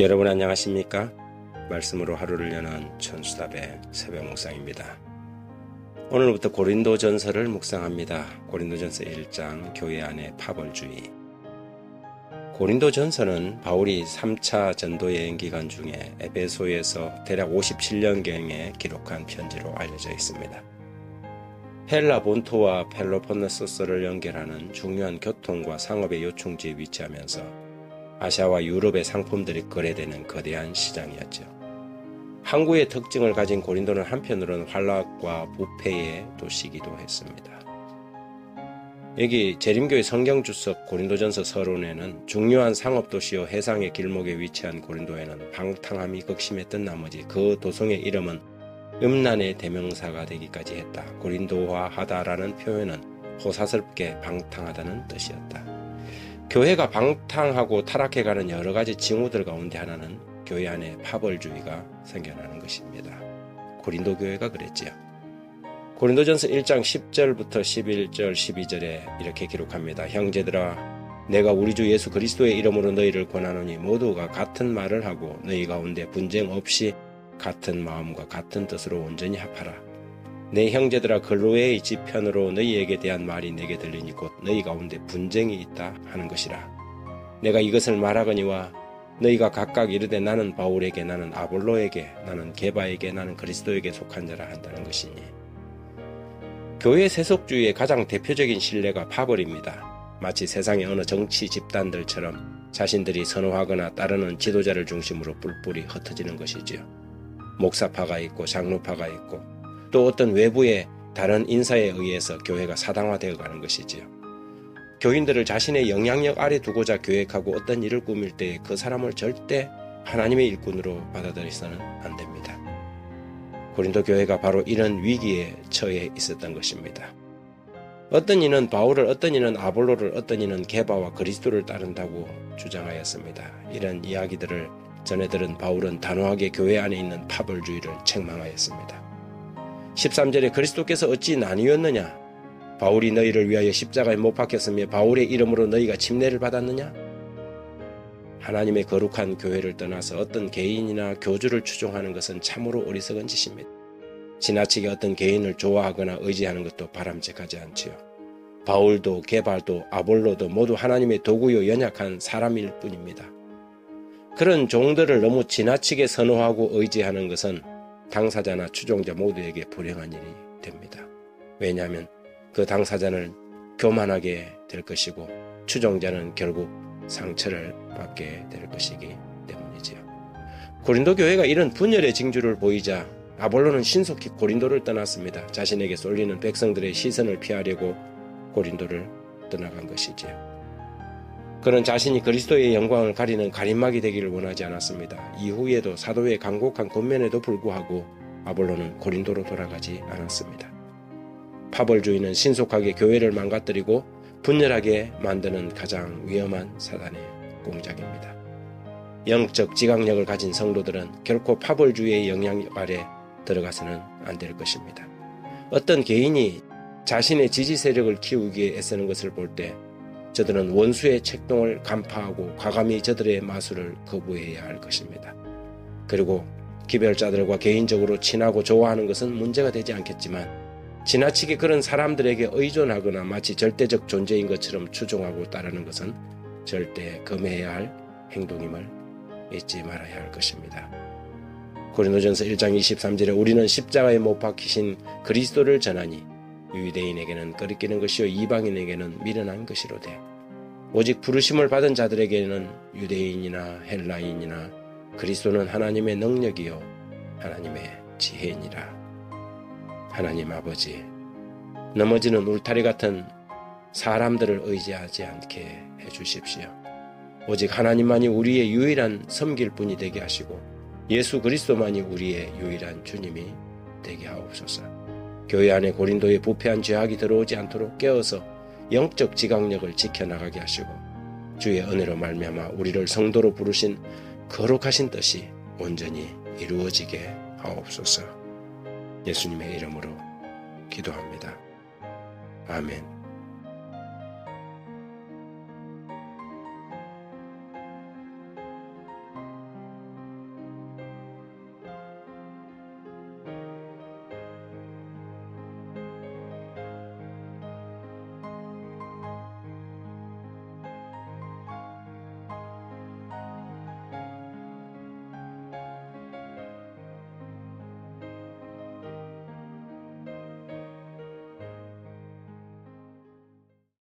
여러분 안녕하십니까? 말씀으로 하루를 여는 천수답의 새벽 묵상입니다. 오늘부터 고린도전서를 묵상합니다. 고린도전서 1장 교회 안의 파벌주의. 고린도전서는 바울이 3차 전도 여행 기간 중에 에베소에서 대략 57년경에 기록한 편지로 알려져 있습니다. 헬라 본토와 펠로폰네소스를 연결하는 중요한 교통과 상업의 요충지에 위치하면서 아시아와 유럽의 상품들이 거래되는 거대한 시장이었죠. 항구의 특징을 가진 고린도는 한편으로는 환락과 부패의 도시이기도 했습니다. 여기 재림교회 성경주석 고린도전서 서론에는 중요한 상업도시요 해상의 길목에 위치한 고린도에는 방탕함이 극심했던 나머지 그 도성의 이름은 음란의 대명사가 되기까지 했다. 고린도화하다라는 표현은 호사스럽게 방탕하다는 뜻이었다. 교회가 방탕하고 타락해가는 여러가지 징후들 가운데 하나는 교회 안에 파벌주의가 생겨나는 것입니다. 고린도 교회가 그랬지요. 고린도전서 1장 10절부터 11절 12절에 이렇게 기록합니다. 형제들아, 내가 우리 주 예수 그리스도의 이름으로 너희를 권하노니 모두가 같은 말을 하고 너희 가운데 분쟁 없이 같은 마음과 같은 뜻으로 온전히 합하라. 내 형제들아, 글로에의 지편으로 너희에게 대한 말이 내게 들리니 곧 너희 가운데 분쟁이 있다 하는 것이라. 내가 이것을 말하거니와 너희가 각각 이르되 나는 바울에게, 나는 아볼로에게, 나는 게바에게, 나는 그리스도에게 속한 자라 한다는 것이니. 교회 세속주의의 가장 대표적인 신뢰가 파벌입니다. 마치 세상의 어느 정치 집단들처럼 자신들이 선호하거나 따르는 지도자를 중심으로 뿔뿔이 흩어지는 것이지요. 목사파가 있고 장로파가 있고 또 어떤 외부의 다른 인사에 의해서 교회가 사당화되어 가는 것이지요. 교인들을 자신의 영향력 아래 두고자 계획하고 어떤 일을 꾸밀 때 그 사람을 절대 하나님의 일꾼으로 받아들여서는 안 됩니다. 고린도 교회가 바로 이런 위기에 처해 있었던 것입니다. 어떤 이는 바울을, 어떤 이는 아볼로를, 어떤 이는 게바와 그리스도를 따른다고 주장하였습니다. 이런 이야기들을 전해 들은 바울은 단호하게 교회 안에 있는 파벌주의를 책망하였습니다. 13절에 그리스도께서 어찌 나뉘었느냐? 바울이 너희를 위하여 십자가에 못 박혔으며 바울의 이름으로 너희가 침례를 받았느냐? 하나님의 거룩한 교회를 떠나서 어떤 개인이나 교주를 추종하는 것은 참으로 어리석은 짓입니다. 지나치게 어떤 개인을 좋아하거나 의지하는 것도 바람직하지 않지요. 바울도 게바도 아볼로도 모두 하나님의 도구요 연약한 사람일 뿐입니다. 그런 종들을 너무 지나치게 선호하고 의지하는 것은 당사자나 추종자 모두에게 불행한 일이 됩니다. 왜냐하면 그 당사자는 교만하게 될 것이고 추종자는 결국 상처를 받게 될 것이기 때문이지요. 고린도 교회가 이런 분열의 징조를 보이자 아볼로는 신속히 고린도를 떠났습니다. 자신에게 쏠리는 백성들의 시선을 피하려고 고린도를 떠나간 것이지요. 그는 자신이 그리스도의 영광을 가리는 가림막이 되기를 원하지 않았습니다. 이후에도 사도의 간곡한 권면에도 불구하고 아볼로는 고린도로 돌아가지 않았습니다. 파벌주의는 신속하게 교회를 망가뜨리고 분열하게 만드는 가장 위험한 사단의 공작입니다. 영적 지각력을 가진 성도들은 결코 파벌주의의 영향력 아래 들어가서는 안 될 것입니다. 어떤 개인이 자신의 지지 세력을 키우기 위해 애쓰는 것을 볼 때 저들은 원수의 책동을 간파하고 과감히 저들의 마술을 거부해야 할 것입니다. 그리고 기별자들과 개인적으로 친하고 좋아하는 것은 문제가 되지 않겠지만 지나치게 그런 사람들에게 의존하거나 마치 절대적 존재인 것처럼 추종하고 따르는 것은 절대 금해야 할 행동임을 잊지 말아야 할 것입니다. 고린도전서 1장 23절에 우리는 십자가에 못 박히신 그리스도를 전하니 유대인에게는 거리끼는 것이요 이방인에게는 미련한 것이로되 오직 부르심을 받은 자들에게는 유대인이나 헬라인이나 그리스도는 하나님의 능력이요 하나님의 지혜니라. 하나님 아버지, 넘어지는 울타리 같은 사람들을 의지하지 않게 해주십시오. 오직 하나님만이 우리의 유일한 섬길 분이 되게 하시고 예수 그리스도만이 우리의 유일한 주님이 되게 하옵소서. 교회 안에 고린도의 부패한 죄악이 들어오지 않도록 깨어서 영적 지각력을 지켜나가게 하시고 주의 은혜로 말미암아 우리를 성도로 부르신 거룩하신 뜻이 온전히 이루어지게 하옵소서. 예수님의 이름으로 기도합니다. 아멘.